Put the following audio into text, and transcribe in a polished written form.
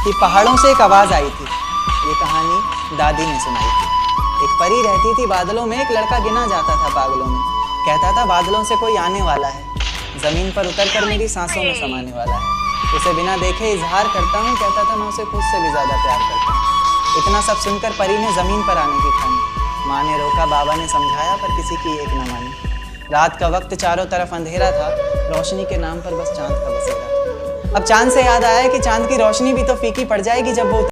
कि पहाड़ों से एक आवाज़ आई थी। ये कहानी दादी ने सुनाई थी। एक परी रहती थी बादलों में, एक लड़का गिना जाता था पागलों में। कहता था बादलों से कोई आने वाला है, ज़मीन पर उतर कर मेरी सांसों में समाने वाला है। उसे बिना देखे इजहार करता हूँ, कहता था मैं उसे खुद से भी ज़्यादा प्यार करता हूँ। इतना सब सुनकर परी ने ज़मीन पर आने की ठानी। माँ ने रोका, बाबा ने समझाया, पर किसी की एक न मानी। रात का वक्त चारों तरफ अंधेरा था, रोशनी के नाम पर बस चांद का बसेरा था। अब चांद से याद आया कि चांद की रोशनी भी तो फीकी पड़ जाएगी जब वो